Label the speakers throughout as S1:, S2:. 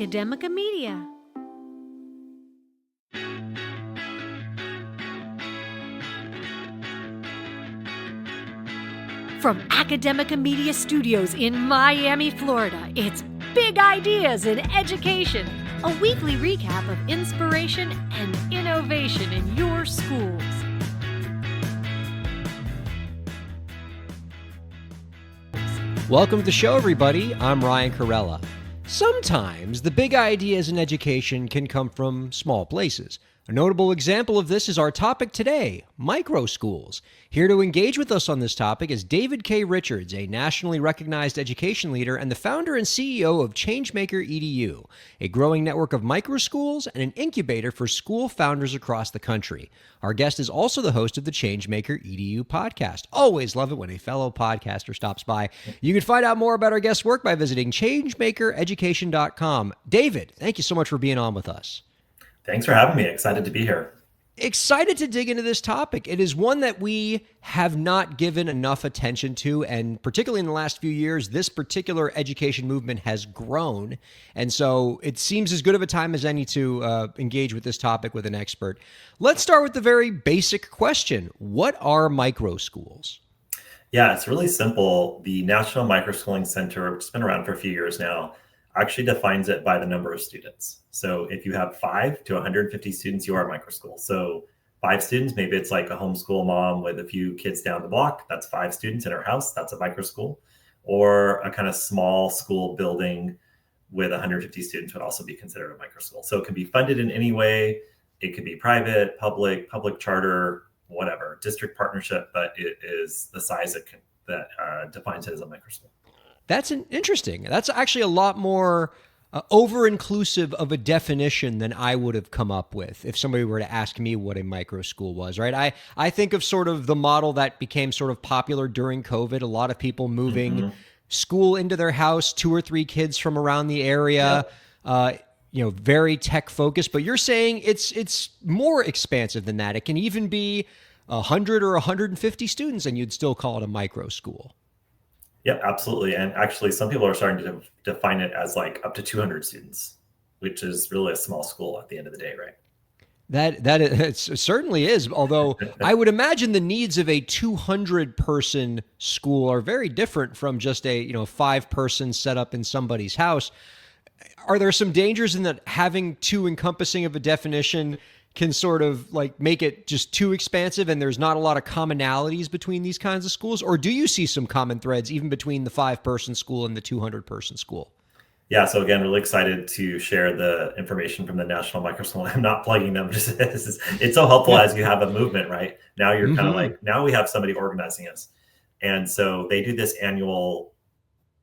S1: Academica Media. From Academica Media Studios in Miami, Florida, it's Big Ideas in Education, a weekly recap of inspiration and innovation in your schools.
S2: Welcome to the show, everybody. I'm Ryan Kairalla. Sometimes the big ideas in education can come from small places. A notable example of this is our topic today, microschools. Here to engage with us on this topic is David K. Richards, a nationally recognized education leader and the founder and CEO of Changemaker EDU, a growing network of microschools and an incubator for school founders across the country. Our guest is also the host of the Changemaker EDU podcast. Always love it when a fellow podcaster stops by. You can find out more about our guest's work by visiting changemakereducation.com. David, thank you so much for being on with us.
S3: Thanks for having me. Excited to be here.
S2: Excited to dig into this topic. It is one that we have not given enough attention to, and particularly in the last few years, this particular education movement has grown. And so it seems as good of a time as any to engage with this topic with an expert. Let's start with the very basic question. What are microschools?
S3: Yeah, it's really simple. The National Microschooling Center, which has been around for a few years now, actually defines it by the number of students. So if you have 5 to 150 students, you are a microschool. So 5 students, maybe it's like a homeschool mom with a few kids down the block. That's 5 students in her house. That's a microschool. Or a kind of small school building with 150 students would also be considered a microschool. So it can be funded in any way. It could be private, public charter, whatever, district partnership, but it is the size that defines it as a microschool.
S2: That's interesting. That's actually a lot more over-inclusive of a definition than I would have come up with if somebody were to ask me what a microschool was, right? I think of sort of the model that became sort of popular during COVID, a lot of people moving school into their house, 2 or 3 kids from around the area, very tech focused. But you're saying it's more expansive than that. It can even be 100 or 150 students and you'd still call it a microschool.
S3: Yeah, absolutely. And actually, some people are starting to define it as like up to 200 students, which is really a small school at the end of the day, right?
S2: It certainly is. Although I would imagine the needs of a 200-person school are very different from just a 5-person setup in somebody's house. Are there some dangers in that having too encompassing of a definition can sort of like make it just too expansive and there's not a lot of commonalities between these kinds of schools? Or do you see some common threads even between the 5-person school and the 200-person school?
S3: Yeah, so again, really excited to share the information from the National Microschool. I'm not plugging them, just it's so helpful as you have a movement, right? Now you're kind of like, now we have somebody organizing us. And so they do this annual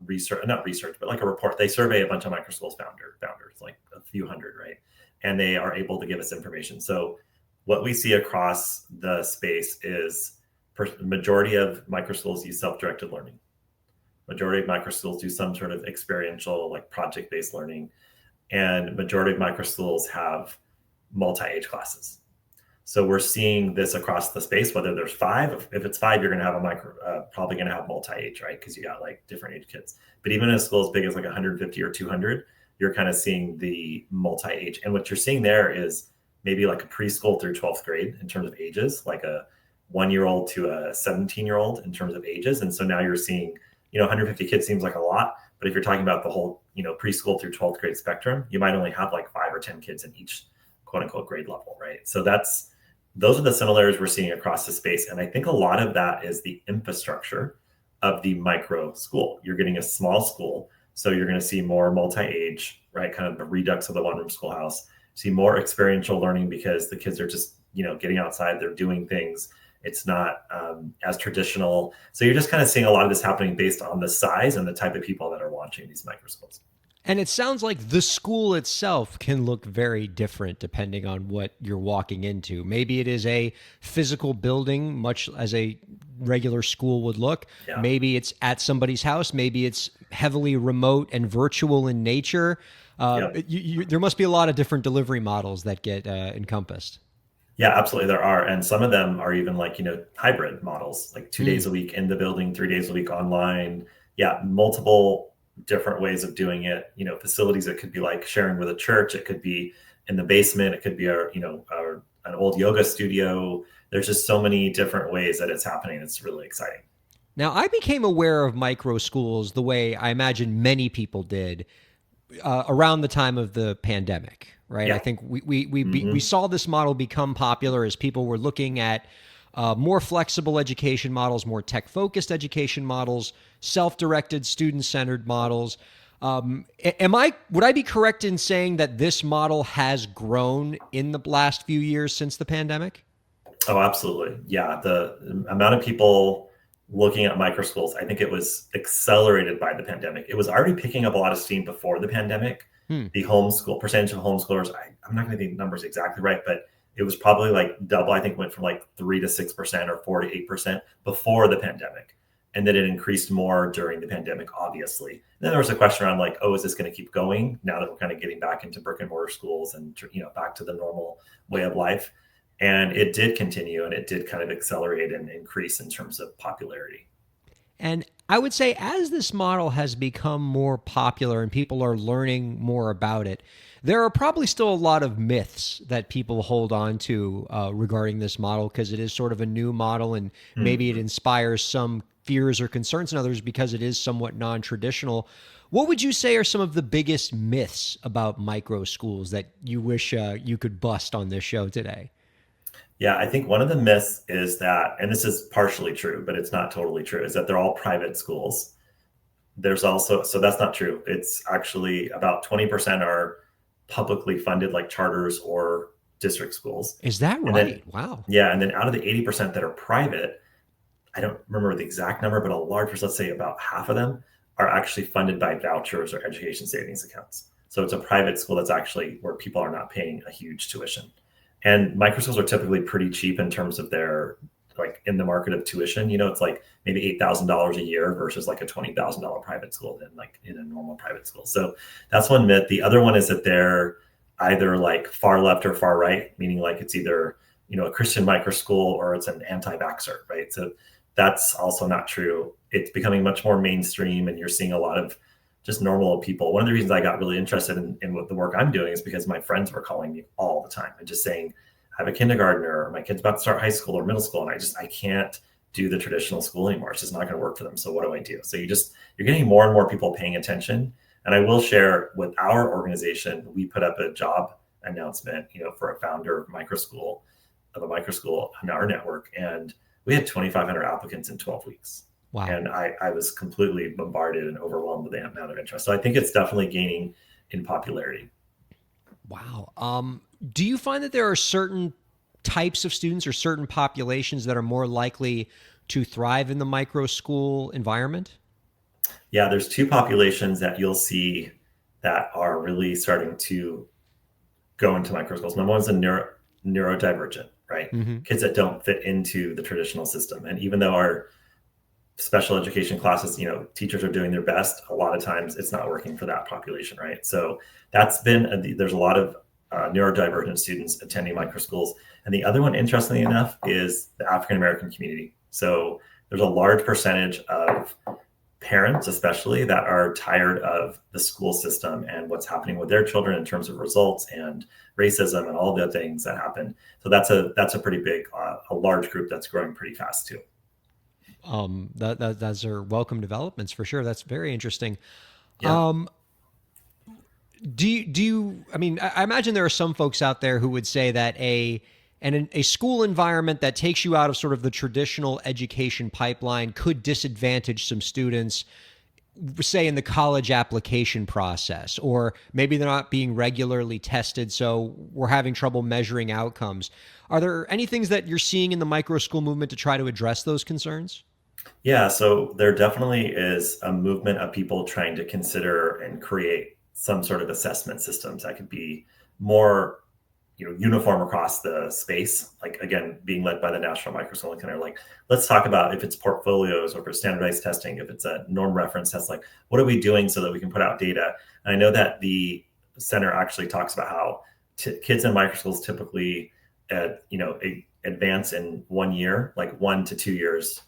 S3: not research, but like a report. They survey a bunch of microschools founders, like a few hundred, right? And they are able to give us information. So what we see across the space is the majority of microschools use self-directed learning. Majority of microschools do some sort of experiential, like project-based learning. And majority of microschools have multi-age classes. So we're seeing this across the space, whether there's 5, if it's 5, you're going to have probably going to have multi-age, right? Because you got like different age kids. But even in a school as big as like 150 or 200, you're kind of seeing the multi-age. And what you're seeing there is maybe like a preschool through 12th grade in terms of ages, like a 1-year-old to a 17-year-old in terms of ages. And so now you're seeing, 150 kids seems like a lot, but if you're talking about the whole, preschool through 12th grade spectrum, you might only have like 5 or 10 kids in each quote unquote grade level, right? So those are the similarities we're seeing across the space. And I think a lot of that is the infrastructure of the micro school. You're getting a small school, so you're going to see more multi-age, right? Kind of the redux of the one-room schoolhouse. See more experiential learning because the kids are just, getting outside, they're doing things. It's not as traditional. So you're just kind of seeing a lot of this happening based on the size and the type of people that are launching these microschools.
S2: And it sounds like the school itself can look very different depending on what you're walking into. Maybe it is a physical building, much as a regular school would look. Yeah. Maybe it's at somebody's house. Maybe it's heavily remote and virtual in nature. There must be a lot of different delivery models that get encompassed.
S3: Yeah, absolutely. There are. And some of them are even like, hybrid models, like 2 days a week in the building, 3 days a week online. Yeah, multiple different ways of doing it. Facilities, it could be like sharing with a church. It could be in the basement. It could be an old yoga studio. There's just so many different ways that it's happening. It's really exciting.
S2: Now, I became aware of micro schools the way I imagine many people did around the time of the pandemic, right?
S3: Yeah.
S2: I think we saw this model become popular as people were looking at more flexible education models, more tech-focused education models, self-directed, student-centered models. Would I be correct in saying that this model has grown in the last few years since the pandemic?
S3: Oh, absolutely. Yeah. The amount of people looking at microschools, I think it was accelerated by the pandemic. It was already picking up a lot of steam before the pandemic. The homeschool percentage of homeschoolers, I'm not going to get the numbers exactly right, but it was probably like double. I think went from like 3 to 6% or 4 to 8% before the pandemic. And then it increased more during the pandemic, obviously. And then there was a question around like, oh, is this going to keep going now that we're kind of getting back into brick and mortar schools and, back to the normal way of life? And it did continue, and it did kind of accelerate and increase in terms of popularity.
S2: And I would say as this model has become more popular and people are learning more about it, there are probably still a lot of myths that people hold on to regarding this model because it is sort of a new model and maybe it inspires some fears or concerns in others because it is somewhat non-traditional. What would you say are some of the biggest myths about micro schools that you wish you could bust on this show today?
S3: Yeah, I think one of the myths is that, and this is partially true, but it's not totally true, is that they're all private schools. There's also, so that's not true. It's actually about 20% are publicly funded, like charters or district schools.
S2: Is that right? Wow.
S3: Yeah. And then out of the 80% that are private, I don't remember the exact number, but a large percent, let's say about half of them, are actually funded by vouchers or education savings accounts. So it's a private school that's actually where people are not paying a huge tuition. And microschools are typically pretty cheap in terms of their, like in the market of tuition. It's like maybe $8,000 a year versus like a $20,000 private school than like in a normal private school. So that's one myth. The other one is that they're either like far left or far right, meaning like it's either, a Christian microschool or it's an anti-vaxxer, right? So that's also not true. It's becoming much more mainstream and you're seeing a lot of just normal people. One of the reasons I got really interested in what the work I'm doing is because my friends were calling me all the time and just saying, I have a kindergartner, or my kid's about to start high school or middle school. And I can't do the traditional school anymore. It's just not going to work for them. So what do I do? So you're getting more and more people paying attention. And I will share with our organization, we put up a job announcement, for a founder of a microschool on our network. And we had 2,500 applicants in 12 weeks.
S2: Wow.
S3: And I was completely bombarded and overwhelmed with the amount of interest. So I think it's definitely gaining in popularity.
S2: Wow. Do you find that there are certain types of students or certain populations that are more likely to thrive in the micro school environment?
S3: Yeah, there's two populations that you'll see that are really starting to go into micro schools. Number one is the neurodivergent, right? Kids that don't fit into the traditional system. And even though our special education classes, teachers are doing their best, a lot of times it's not working for that population, right? So there's a lot of neurodivergent students attending microschools. And the other one, interestingly enough, is the African-American community. So there's a large percentage of parents, especially, that are tired of the school system and what's happening with their children in terms of results and racism and all the things that happen. So that's a pretty big, a large group that's growing pretty fast too.
S2: Those are welcome developments for sure. That's very interesting.
S3: Yeah.
S2: Do you, I imagine there are some folks out there who would say that a school environment that takes you out of sort of the traditional education pipeline could disadvantage some students, say in the college application process, or maybe they're not being regularly tested, so we're having trouble measuring outcomes. Are there any things that you're seeing in the micro school movement to try to address those concerns?
S3: Yeah, so there definitely is a movement of people trying to consider and create some sort of assessment systems that could be more, uniform across the space. Like, again, being led by the National Microschool, and kind of like, let's talk about if it's portfolios or if it's standardized testing, if it's a norm reference test, like what are we doing so that we can put out data? And I know that the center actually talks about how kids in microschools typically, advance in 1 year, like 1 to 2 years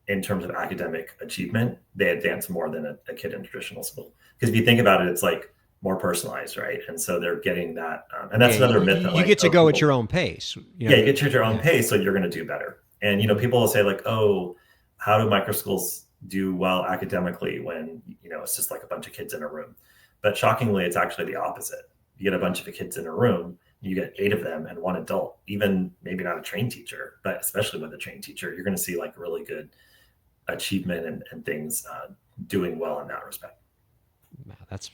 S3: in terms of academic achievement, they advance more than a kid in traditional school. Because if you think about it, it's like more personalized, right? And so they're getting that. And that's
S2: Yeah,
S3: another myth that
S2: you
S3: like,
S2: get to
S3: oh,
S2: go at
S3: people,
S2: your own pace.
S3: yeah, you get to your own
S2: Yeah.
S3: pace, so you're going to do better. And, people will say like, oh, how do microschools do well academically when, it's just like a bunch of kids in a room? But shockingly, it's actually the opposite. You get a bunch of kids in a room, you get 8 of them and 1 adult, even maybe not a trained teacher, but especially with a trained teacher, you're going to see like really good achievement and things doing well in that respect.
S2: Wow, that's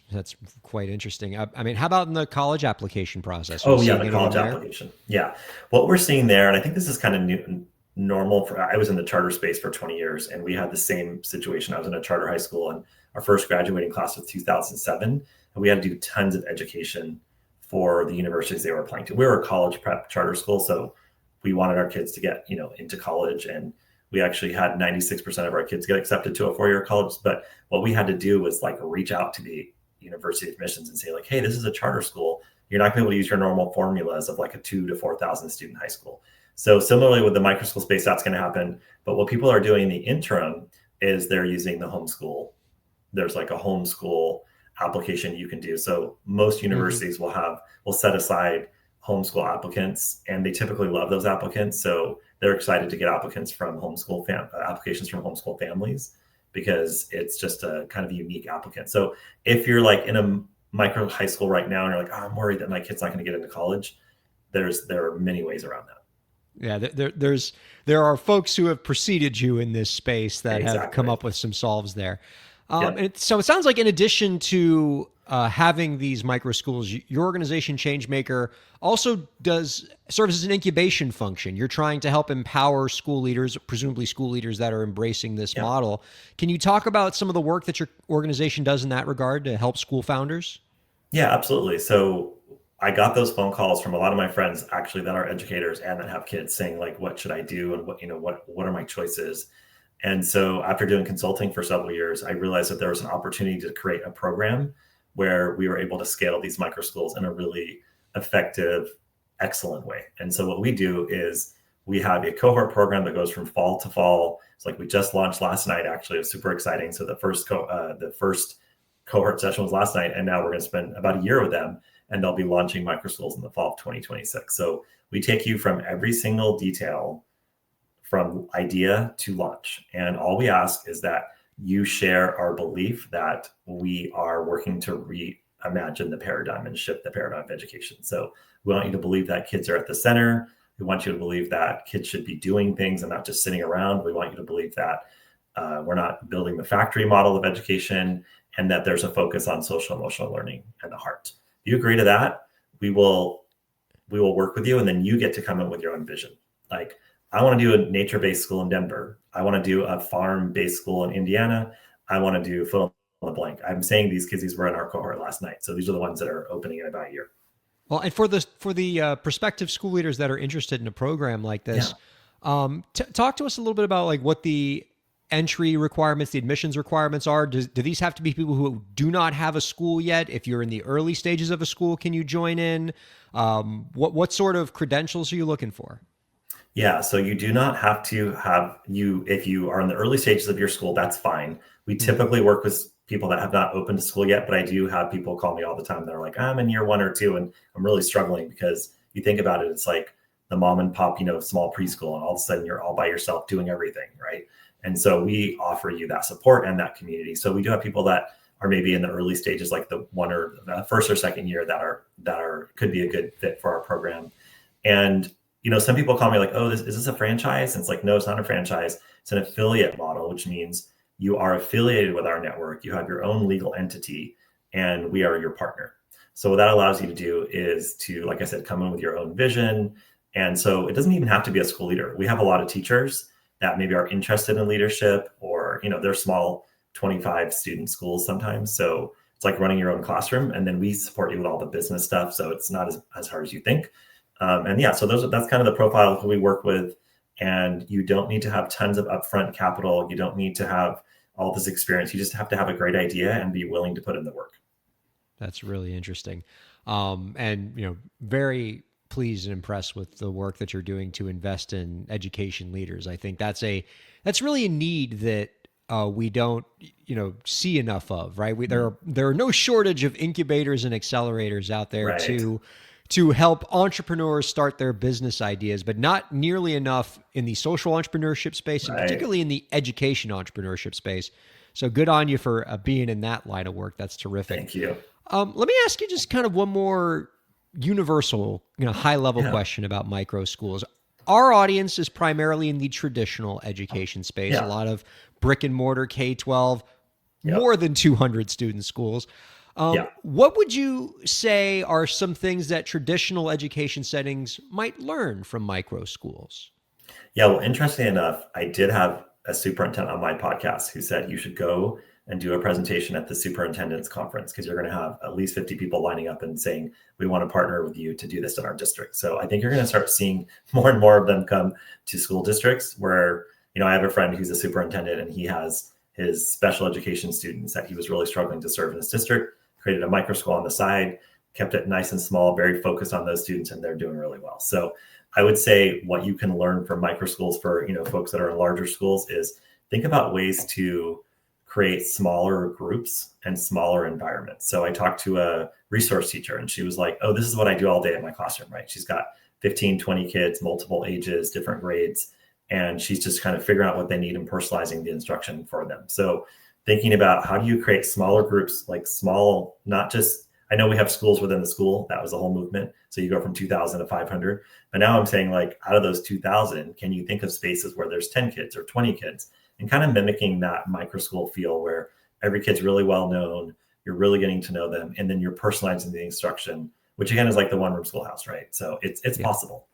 S2: quite interesting. I mean, how about in the college application process? Are you
S3: Oh yeah,
S2: seeing
S3: the
S2: anything
S3: college
S2: there?
S3: application. Yeah, what we're seeing there, and I think this is kind of new, normal for. I was in the charter space for 20 years, and we had the same situation. I was in a charter high school, and our first graduating class was 2007, and we had to do tons of education for the universities they were applying to. We were a college prep charter school, so we wanted our kids to get into college, and we actually had 96% of our kids get accepted to a 4-year college. But what we had to do was like reach out to the university admissions and say like, hey, this is a charter school. You're not going to be able to use your normal formulas of like a 2 to 4,000 student high school. So similarly with the microschool space, that's going to happen. But what people are doing in the interim is they're using the homeschool. There's like a homeschool application you can do. So most universities will set aside homeschool applicants, and they typically love those applicants. So they're excited to get applicants from applications from homeschool families, because it's just a kind of unique applicant. So if you're like in a micro high school right now and you're like, oh, I'm worried that my kid's not going to get into college, there are many ways around that.
S2: Yeah, there are folks who have preceded you in this space that have come
S3: Exactly.
S2: up with some solves there.
S3: Yep.
S2: So it sounds like in addition to having these micro schools, your organization Changemaker also does serve as an incubation function. You're trying to help empower school leaders, presumably school leaders that are embracing this
S3: Yep.
S2: model. Can you talk about some of the work that your organization does in that regard to help school founders?
S3: Yeah, absolutely. So I got those phone calls from a lot of my friends actually that are educators and that have kids saying like, what should I do? And what are my choices? And so after doing consulting for several years, I realized that there was an opportunity to create a program where we were able to scale these micro schools in a really effective, excellent way. And so what we do is we have a cohort program that goes from fall to fall. It's like we just launched last night. Actually, it was super exciting. So the first cohort session was last night, and now we're going to spend about a year with them, and they'll be launching Microschools in the fall of 2026. So we take you from every single detail from idea to launch. And all we ask is that you share our belief that we are working to reimagine the paradigm and shift the paradigm of education. So we want you to believe that kids are at the center. We want you to believe that kids should be doing things and not just sitting around. We want you to believe that we're not building the factory model of education, and that there's a focus on social emotional learning and the heart. If you agree to that, we will work with you, and then you get to come in with your own vision. Like, I want to do a nature-based school in Denver. I want to do a farm-based school in Indiana. I want to do fill in the blank. I'm saying these were in our cohort last night. So these are the ones that are opening in about a year.
S2: Well, and for the prospective school leaders that are interested in a program like this, talk to us a little bit about like what the entry requirements, the admissions requirements are. Do these have to be people who do not have a school yet? If you're in the early stages of a school, can you join in? What sort of credentials are you looking for?
S3: Yeah, so you do not have to if you are in the early stages of your school, that's fine. We typically work with people that have not opened a school yet, but I do have people call me all the time that are like, I'm in year 1 or 2 and I'm really struggling, because you think about it, it's like the mom and pop, small preschool, and all of a sudden you're all by yourself doing everything, right? And so we offer you that support and that community. So we do have people that are maybe in the early stages, like the 1 or the first or second year, that are could be a good fit for our program. And some people call me like, oh, is this a franchise? And it's like, no, it's not a franchise. It's an affiliate model, which means you are affiliated with our network. You have your own legal entity, and we are your partner. So what that allows you to do is to, like I said, come in with your own vision. And so it doesn't even have to be a school leader. We have a lot of teachers that maybe are interested in leadership, or, they're small 25 student schools sometimes. So it's like running your own classroom, and then we support you with all the business stuff. So it's not as hard as you think. And yeah, so that's kind of the profile of who we work with. And you don't need to have tons of upfront capital. You don't need to have all this experience. You just have to have a great idea and be willing to put in the work.
S2: That's really interesting. And very pleased and impressed with the work that you're doing to invest in education leaders. I think that's really a need that we don't, see enough of, right? There are no shortage of incubators and accelerators out there to help entrepreneurs start their business ideas, but not nearly enough in the social entrepreneurship space, and particularly in the education entrepreneurship space. So good on you for being in that line of work. That's terrific.
S3: Thank you.
S2: Let me ask you just kind of one more universal, high-level question about micro schools. Our audience is primarily in the traditional education space, a lot of brick and mortar K-12, more than 200 student schools. What would you say are some things that traditional education settings might learn from micro schools?
S3: Yeah, well, interestingly enough, I did have a superintendent on my podcast who said you should go and do a presentation at the superintendent's conference because you're going to have at least 50 people lining up and saying, we want to partner with you to do this in our district. So I think you're going to start seeing more and more of them come to school districts where, I have a friend who's a superintendent and he has his special education students that he was really struggling to serve in his district, created a microschool on the side, kept it nice and small, very focused on those students, and they're doing really well. So I would say what you can learn from microschools for, folks that are in larger schools is think about ways to create smaller groups and smaller environments. So I talked to a resource teacher and she was like, oh, this is what I do all day in my classroom, right? She's got 15, 20 kids, multiple ages, different grades, and she's just kind of figuring out what they need and personalizing the instruction for them. So thinking about how do you create smaller groups, like small, not just, I know we have schools within the school. That was the whole movement. So you go from 2,000 to 500. But now I'm saying like out of those 2,000, can you think of spaces where there's 10 kids or 20 kids and kind of mimicking that microschool feel where every kid's really well known, you're really getting to know them, and then you're personalizing the instruction, which again is like the one room schoolhouse, right? So it's possible.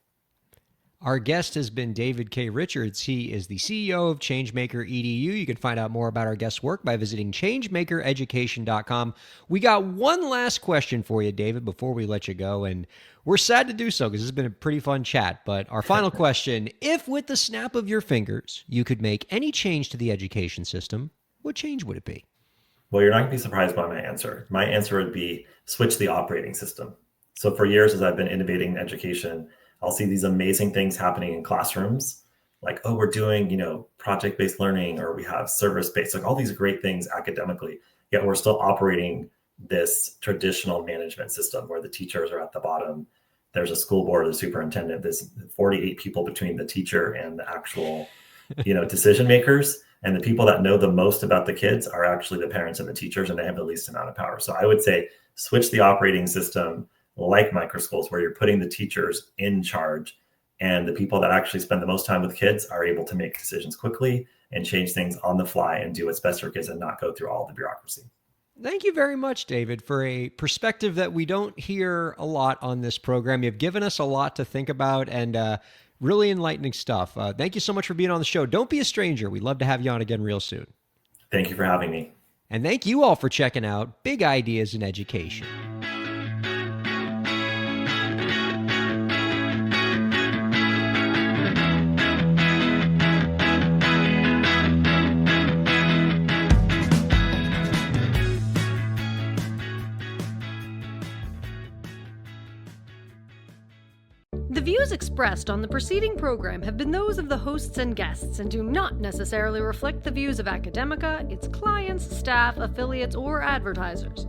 S2: Our guest has been David K. Richards. He is the CEO of Changemaker EDU. You can find out more about our guest's work by visiting changemakereducation.com. We got one last question for you, David, before we let you go, and we're sad to do so because this has been a pretty fun chat. But our final question, if with the snap of your fingers you could make any change to the education system, what change would it be?
S3: Well, you're not going to be surprised by my answer. My answer would be switch the operating system. So for years, as I've been innovating in education, I'll see these amazing things happening in classrooms, like, oh, we're doing, project-based learning, or we have service-based, like all these great things academically, yet we're still operating this traditional management system where the teachers are at the bottom. There's a school board, a superintendent, there's 48 people between the teacher and the actual, decision makers. And the people that know the most about the kids are actually the parents and the teachers, and they have the least amount of power. So I would say switch the operating system like microschools, where you're putting the teachers in charge, and the people that actually spend the most time with kids are able to make decisions quickly and change things on the fly and do what's best for kids and not go through all the bureaucracy.
S2: Thank you very much, David, for a perspective that we don't hear a lot on this program. You've given us a lot to think about and really enlightening stuff. Thank you so much for being on the show. Don't be a stranger. We'd love to have you on again real soon.
S3: Thank you for having me.
S2: And thank you all for checking out Big Ideas in Education.
S1: The views expressed on the preceding program have been those of the hosts and guests and do not necessarily reflect the views of Academica, its clients, staff, affiliates, or advertisers.